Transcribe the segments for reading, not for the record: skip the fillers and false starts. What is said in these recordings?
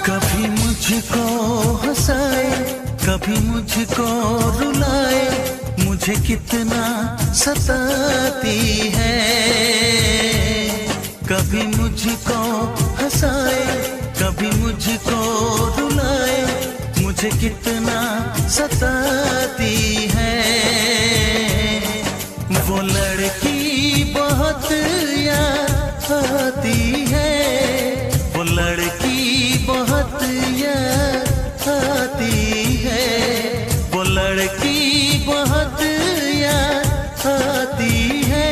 कभी मुझको हंसाए, कभी मुझको रुलाए, मुझे कितना सताती है। कभी मुझको हंसाए, कभी मुझको रुलाए, मुझे कितना सताती है। वो लड़की बहुत याद आती है, वो लड़की बहुत याद आती है, वो लड़की बहुत याद आती है,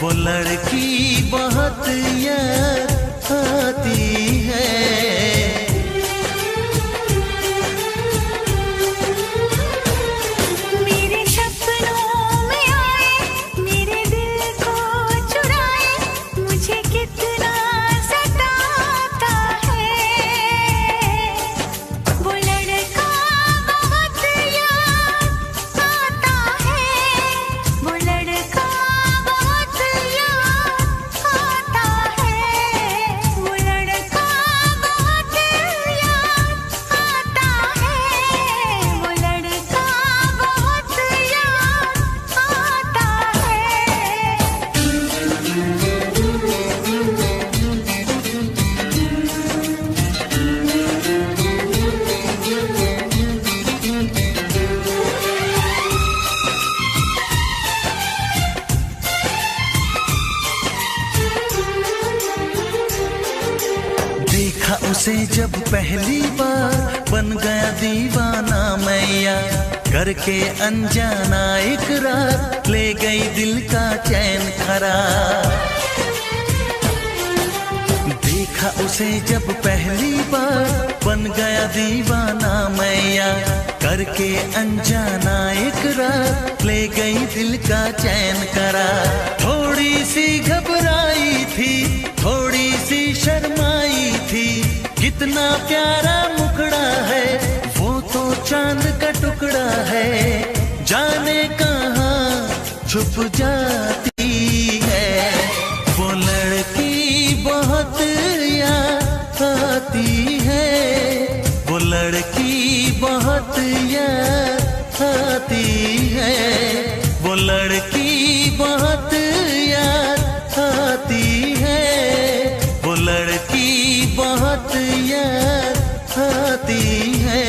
वो लड़की बहुत याद आती है। देखा उसे जब पहली बार, बन गया दीवाना मैया, करके अनजाना इकरार, ले गई दिल का चैन करार। देखा उसे जब पहली बार, बन गया दीवाना मैया, करके अनजाना इकरार, ले गई दिल का चैन करार। थोड़ी सी घबराई थी, थोड़ी सी शर्माई थी, कितना प्यारा मुखड़ा है, वो तो चांद का टुकड़ा है, जाने कहाँ छुप जाती है। वो लड़की बहुत याद आती है, वो लड़की बहुत याद आती है, वो लड़की बहुत याद आती है, वो लड़की बहुत याद आती है।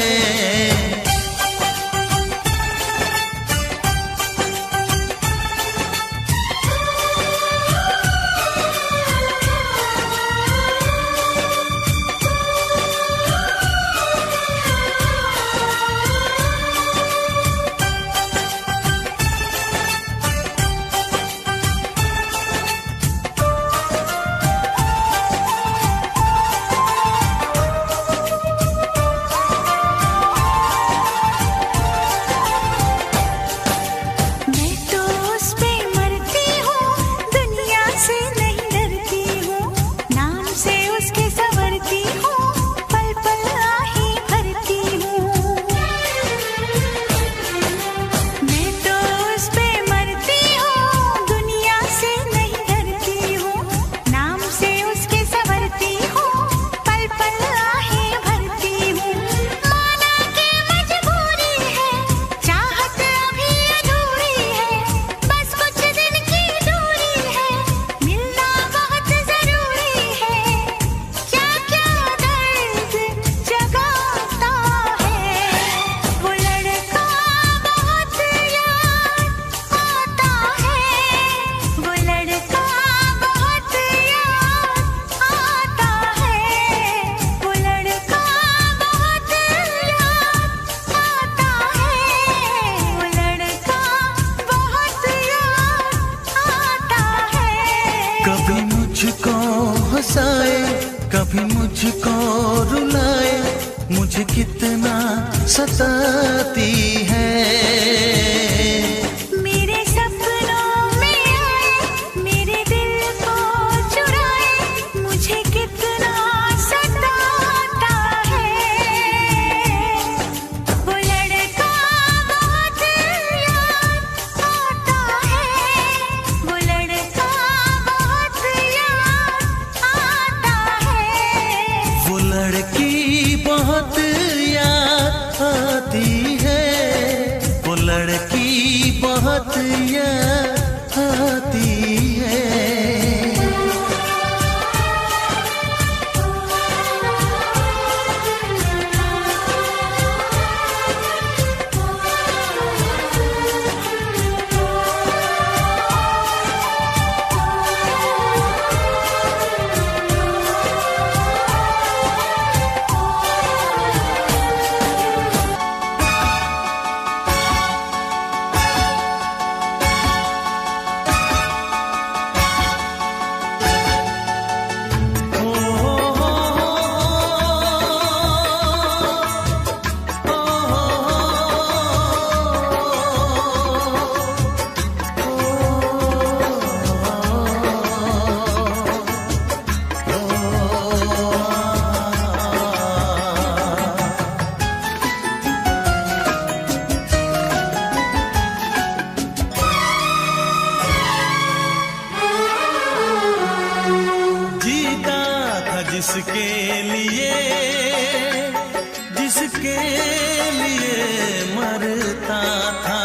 कभी मुझको हंसाए, कभी मुझको रुलाए, मुझे कितना सताती है। मेरे सपनों में आए, मेरे दिल को चुराए, मुझे कितना सताता है। वो लड़का बहुत याद आता है, वो लड़का बहुत याद आता है। वो लड़की बहुत याद आती है, वो लड़की बहुत याद आती है। जिसके लिए मरता था,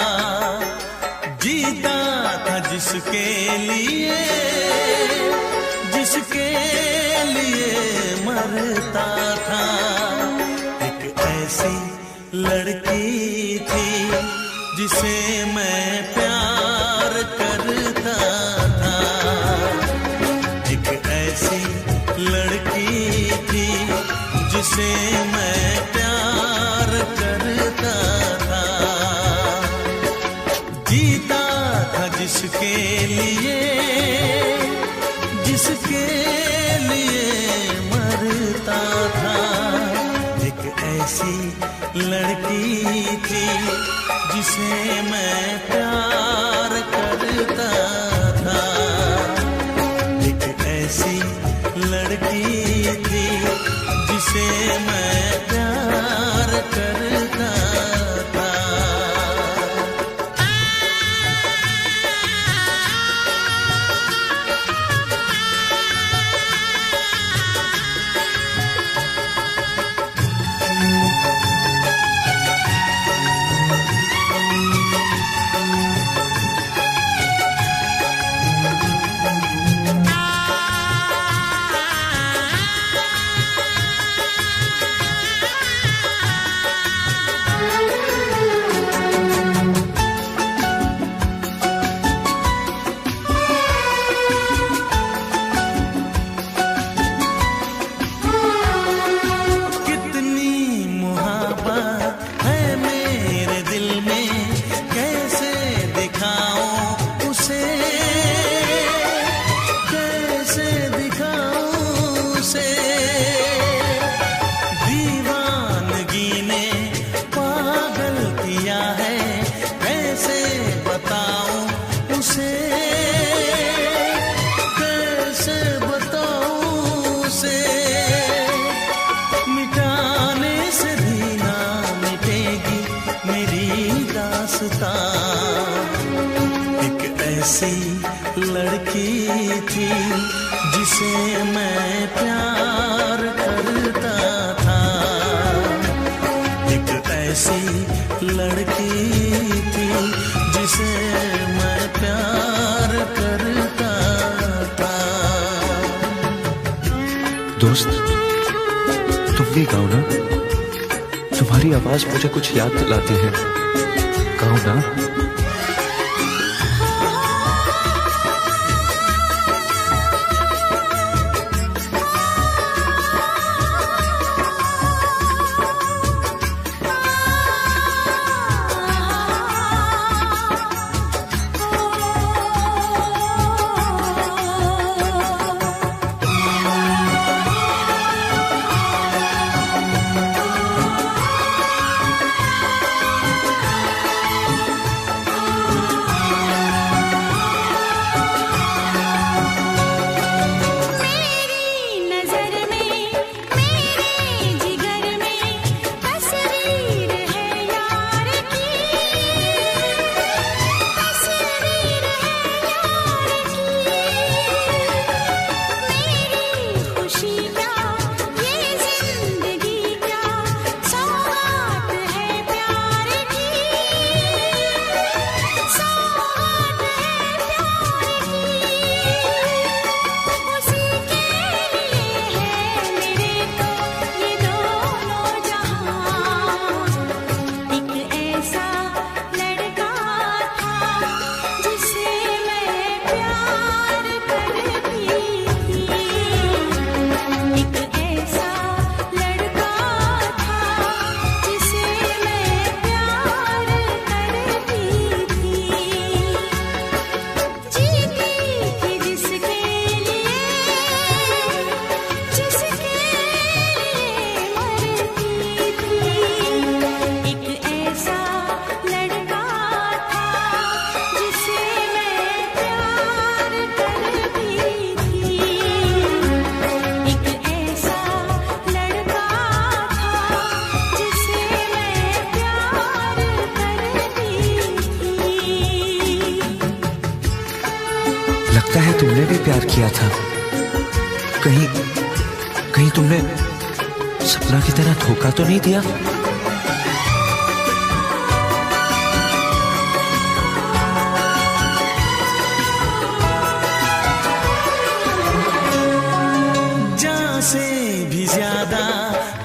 जीता था जिसके लिए मरता था। एक ऐसी लड़की थी जिसे मैं प्यार करता था, एक ऐसी लड़की थी जिसे मैं प्यार करता था। जीता था जिसके लिए मरता था। एक ऐसी लड़की थी जिसे मैं प्यार करता था, एक ऐसी लड़की थी जिसे मैं प्यार करता था। एक ऐसी लड़की थी जिसे मैं प्यार करता था, एक ऐसी लड़की थी जिसे मैं प्यार करता था। दोस्त, तुम भी गाओ ना, तुम्हारी आवाज मुझे कुछ याद दिलाती है, गाओ ना। तुमने भी प्यार किया था। कहीं कहीं तुमने सपना की तरह धोखा तो नहीं दिया? जान से भी ज्यादा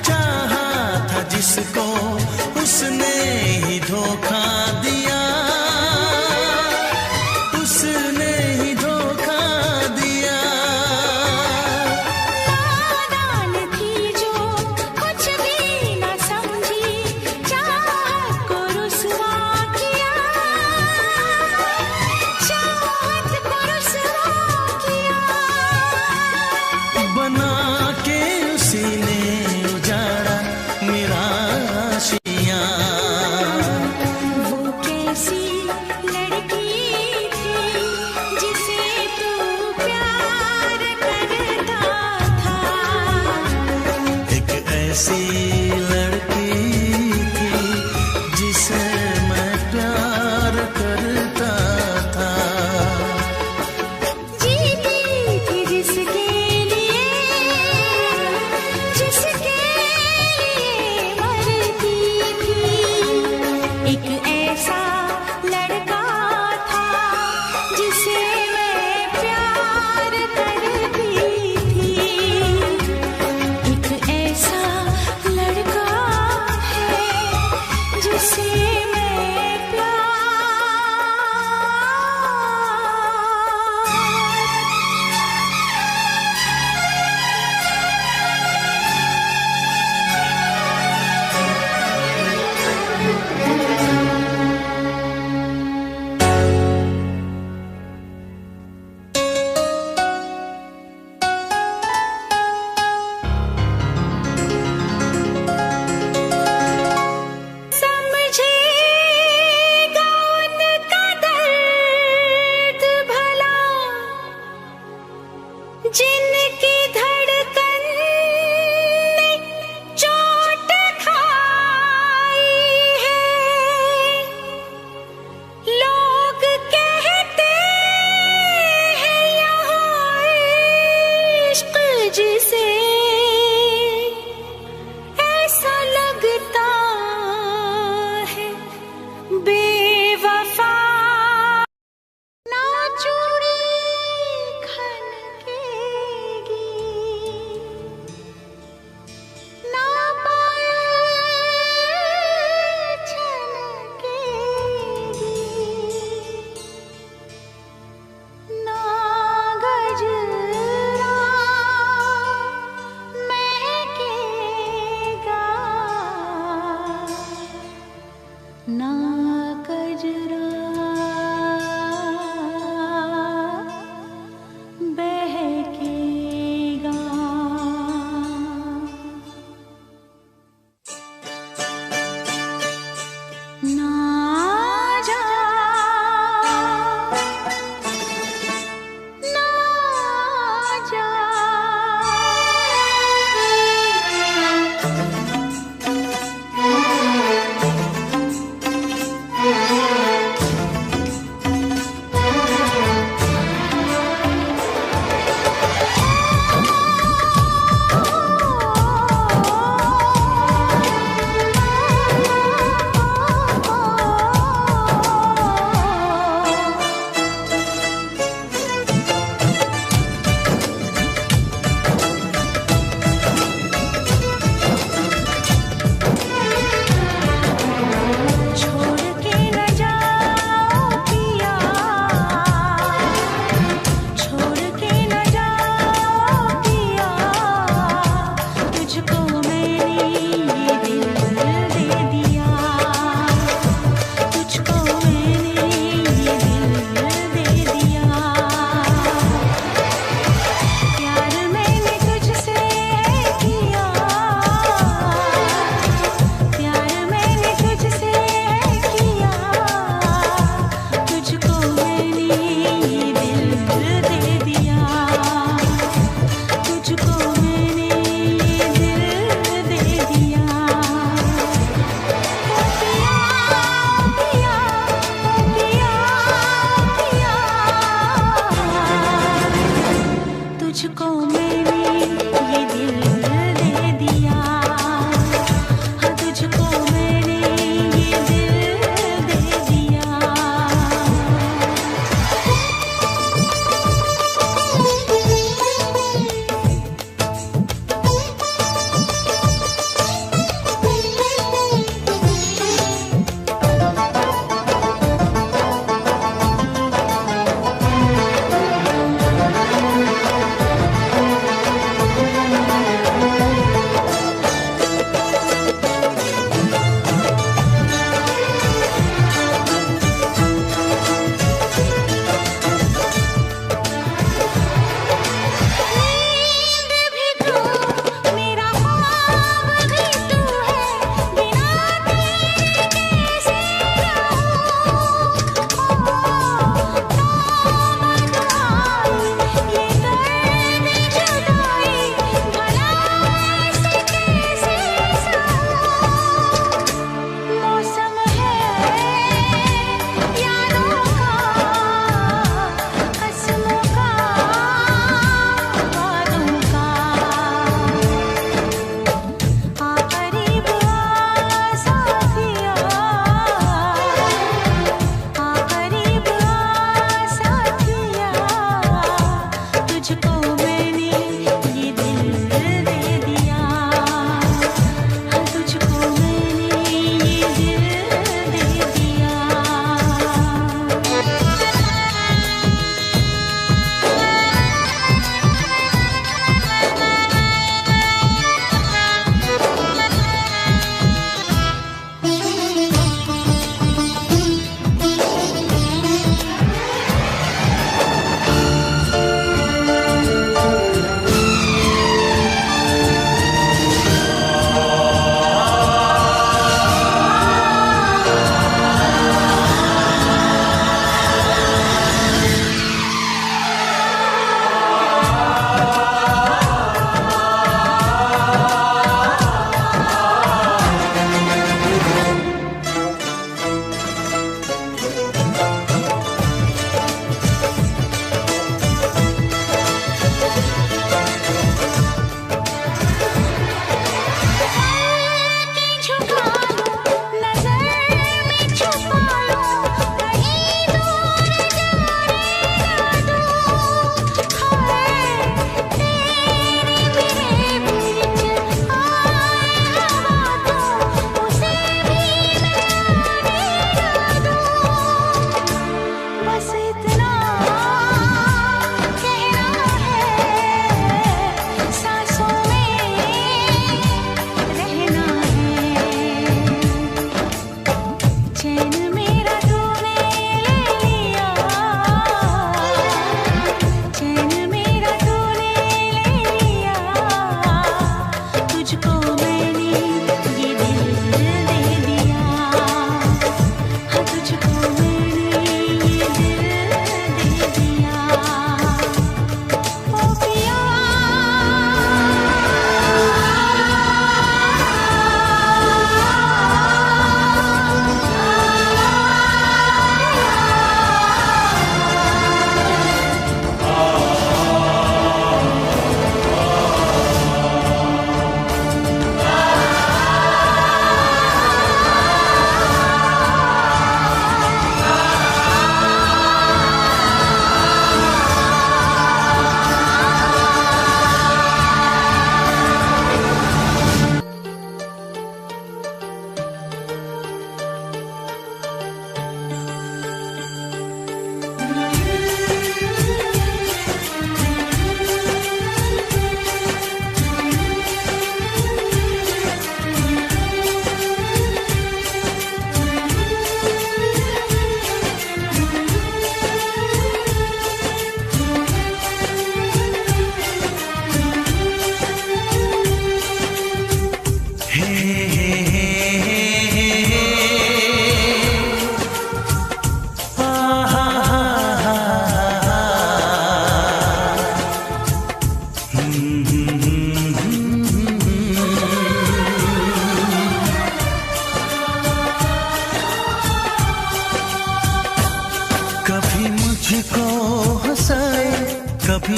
चाहा था जिसको, उसने ही धोखा दिया, उसने ही धोखा दिया। नादान थी जो कुछ भी न समझी, चाहत को रुसवा किया, चाहत को रुसवा किया। बना के उसी ने उजाड़ा मेरा आशियां। वो कैसी लड़की थी जिसे तू प्यार करता था, एक ऐसी लड़की थी जिसे मैं प्यार करता था। जीती थी जिसके लिए, जिसके लिए मरती थी। एक ऐसा लड़का था जिसे मैं प्यार करती थी। एक ऐसा लड़का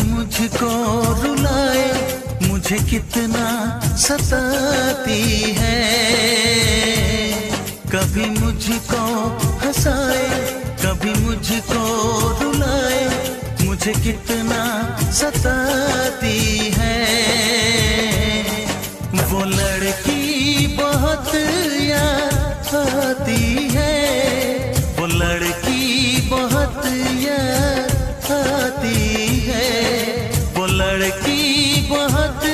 मुझको रुलाए, मुझे कितना सताती है। कभी मुझको हंसाए, कभी मुझको रुलाए, मुझे कितना सताती है। वो लड़की बहुत याद आती है, वो लड़की बहुत याद आती है, वो लड़की बहुत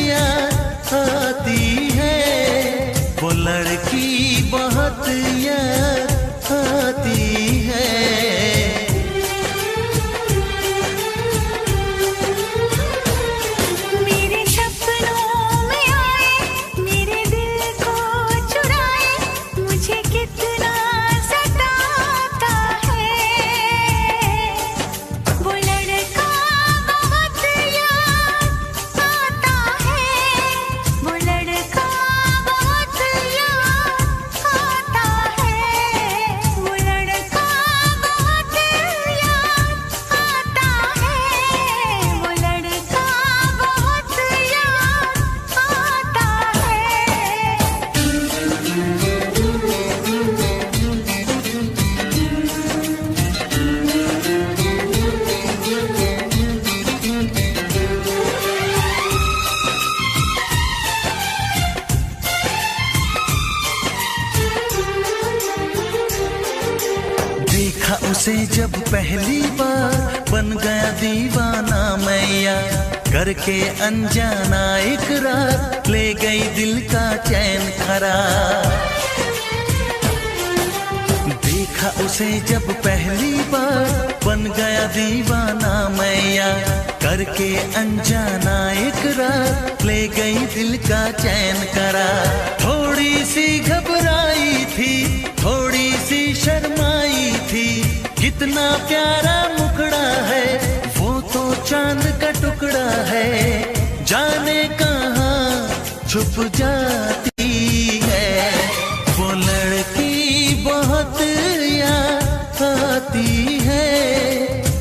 याद आती है, वो लड़की बहुत याद आती है। देखा उसे जब पहली बार, बन गया दीवाना मैया। करके अनजाना इकरार, ले गई दिल का चैन करार। देखा उसे जब पहली बार, बन गया दीवाना मैया। करके अनजाना इकरार, ले गई दिल का चैन करार। थोड़ी सी घबराई थी, थोड़ी सी शर्माई थी, कितना प्यारा मुखड़ा है, वो तो चांद का टुकड़ा है। जाने कहाँ छुप जाती है, वो लड़की बहुत याद आती है,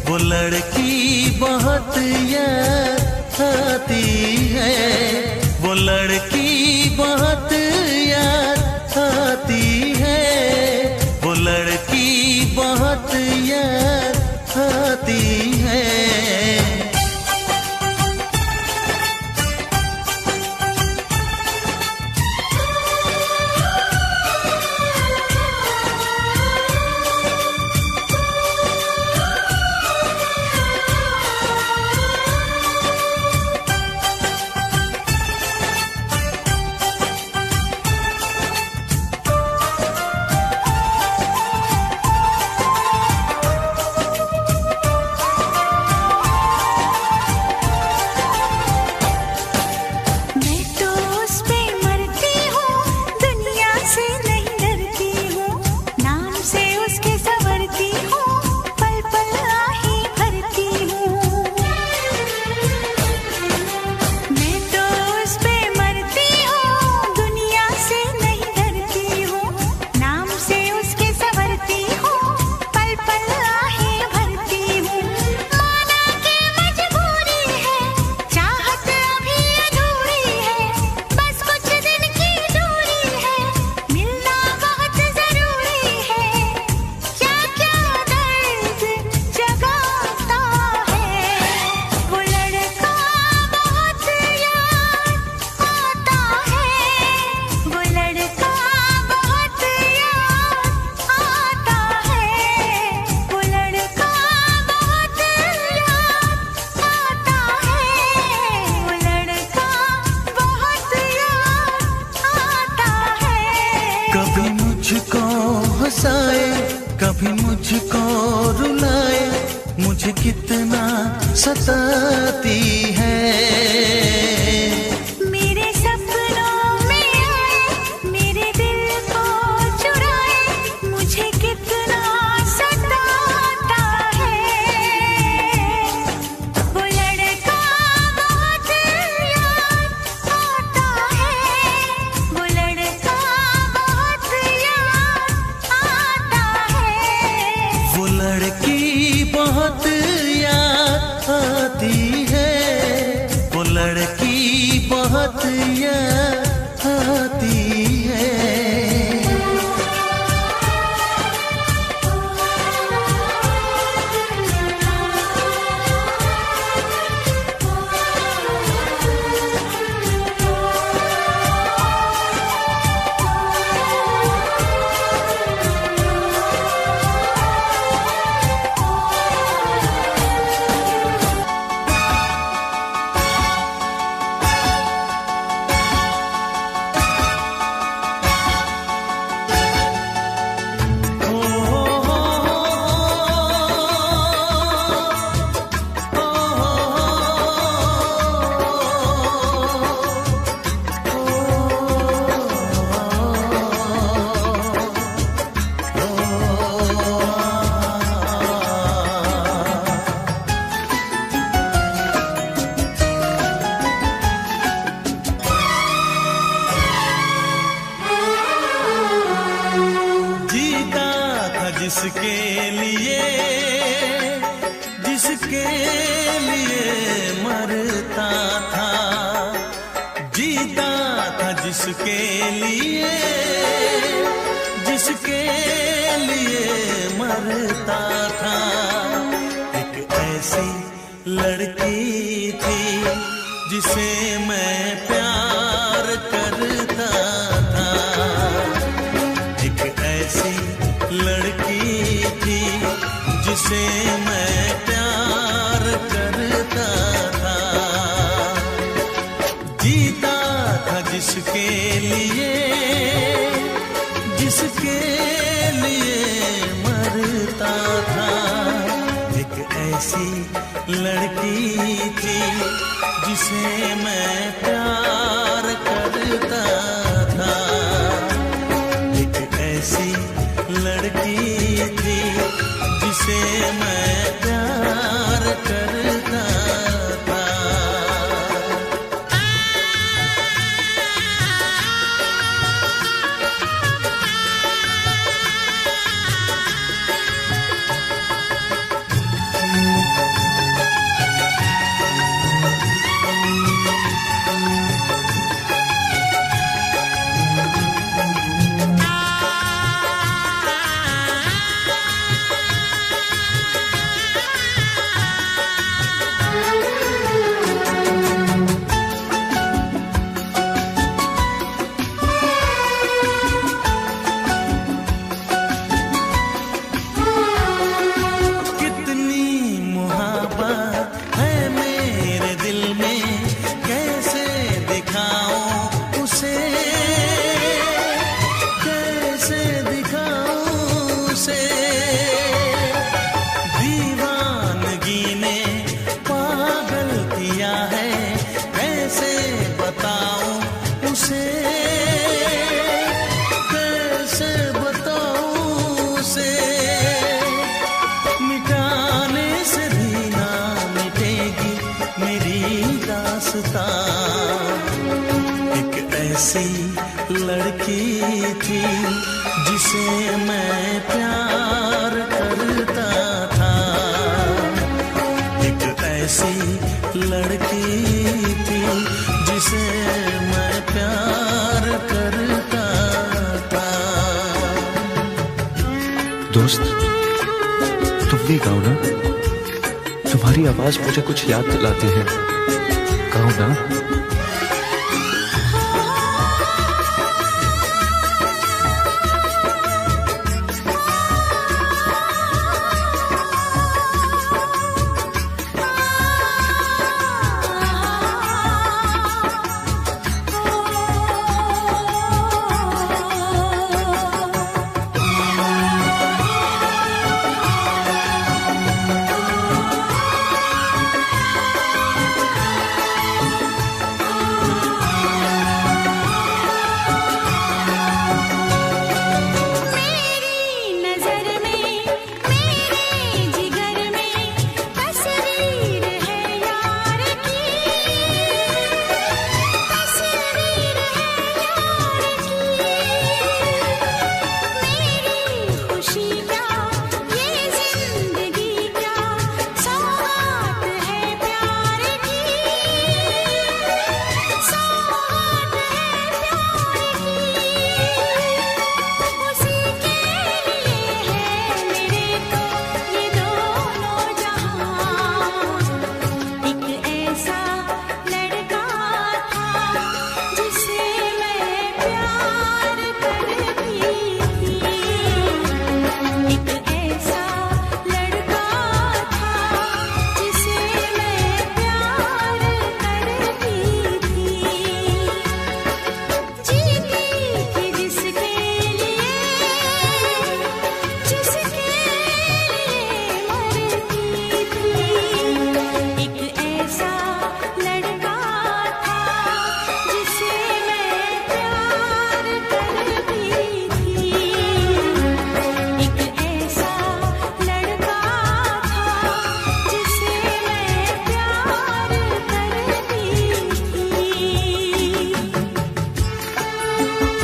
वो लड़की बहुत याद आती है, वो लड़की बहुत याद आती है, वो लड़की बहुत याद आती है। कभी मुझको हंसाए, कभी मुझको रुलाए, मुझे कितना सताती है। मेरे सपनों में आए, मेरे दिल को चुराए, मुझे कितना सताता है। वो लड़का बहुत याद आता है, वो लड़का बहुत याद आता है, वो लड़की बहुत याद आती जिसके लिए मरता था, जीता था जिसके लिए मरता था। एक ऐसी लड़की थी जिसे मैं प्यार करता था, एक ऐसी लड़की थी जिसे मैं प्यार करता था, जीता था जिसके लिए मरता था। एक ऐसी लड़की थी जिसे मैं प्यार करता था, एक ऐसी लड़की थी जिसे मैं प्यार करता था। एक ऐसी लड़की थी जिसे मैं प्यार करता था, एक ऐसी लड़की थी जिसे मैं प्यार करता था। दोस्त, तुम भी गाओ ना, तुम्हारी आवाज मुझे कुछ याद दिलाती है, गाओ ना।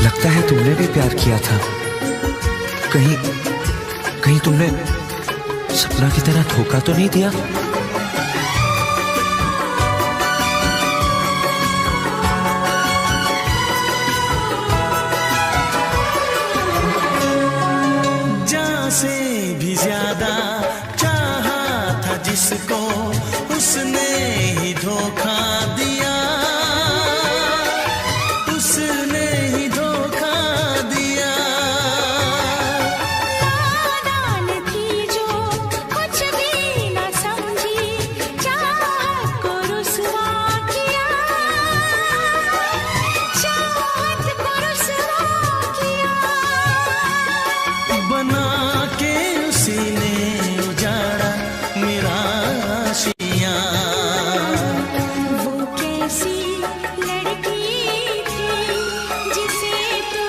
लगता है तुमने भी प्यार किया था, कहीं तुमने सपना की तरह धोखा तो नहीं दिया? जान से भी ज्यादा चाहा था जिसको, उसने ही धोखा दिया, उसने ही धोखा दिया। नादान थी जो कुछ भी न समझी, चाहत को रुसवा किया, चाहत को रुसवा किया। बना के उसी ने उजाड़ा मेरा आशियाँ। वो कैसी लड़की थी जिसे तू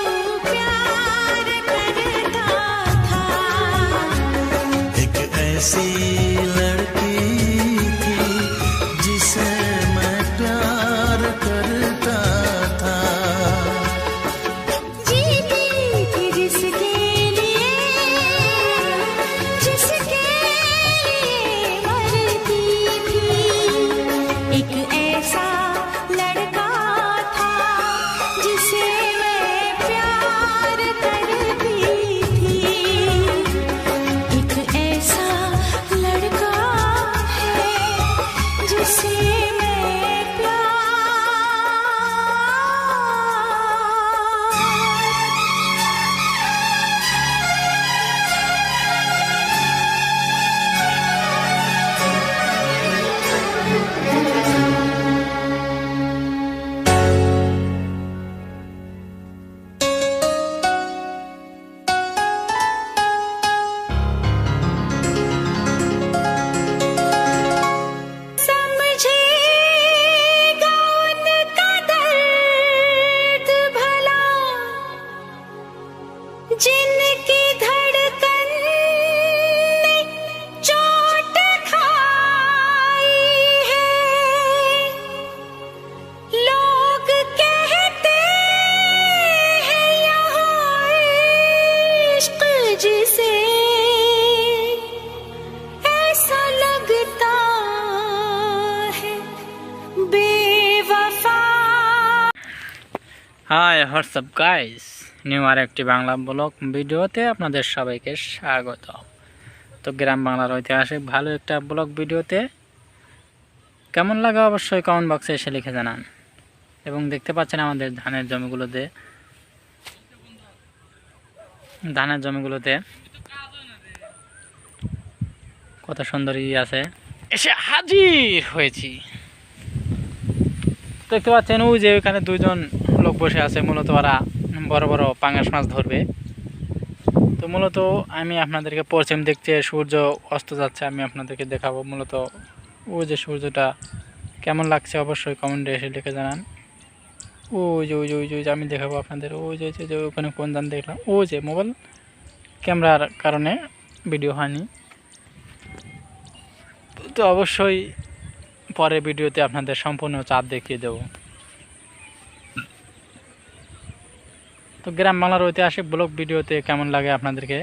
प्यार करता था, एक ऐसी लड़की थी जिसे मैं प्यार करता था। जीती थी जिसके लिए, जिसके लिए मरती थी। एक ऐसा लड़का था जिसे मैं प्यार करती थी। एक ऐसा लड़का है जिसे मैं प्यार। समझेगा उनका दर्द भला, जिनकी धड़कन ने चोट खाई है। लोग कहते हैं यहाँ इश्क जिसे, ऐसा लगता है बेवफा। হাই হোয়াটসঅ্যাপ গাইস, নিউ আর একটি বাংলা ব্লগ ভিডিওতে আপনাদের সবাইকে স্বাগত। তো গ্রাম বাংলার ঐতিহাসিক ভালো একটা ব্লগ ভিডিওতে কেমন লাগে অবশ্যই কমেন্ট বক্সে এসে লিখে জানান। এবং দেখতে পাচ্ছেন আমাদের ধানের জমিগুলোতে কত সুন্দর আছে, এসে হাজির হয়েছি। দেখতে পাচ্ছেন ওই যে ওইখানে দুইজন লোক বসে আছে, মূলত ওরা বড় বড় পাঙ্গাস মাছ ধরবে। তো মূলত আমি আপনাদেরকে পশ্চিম দেখতে সূর্য অস্ত যাচ্ছে, আমি আপনাদেরকে দেখাবো মূলত ওই যে সূর্যটা কেমন লাগছে অবশ্যই কমেন্টে এসে লিখে জানান। ওই যে ওই যে ওই যে আমি দেখাবো আপনাদের, ওই যে ওখানে কোন যান দেখলাম, ওই যে মোবাইল ক্যামেরার কারণে ভিডিও হয়নি। তো অবশ্যই পরে ভিডিওতে আপনাদের সম্পূর্ণ চাঁদ দেখিয়ে দেব। তো গ্রাম বাংলার ঐতিহাসিক ব্লগ ভিডিওতে কেমন লাগে আপনাদেরকে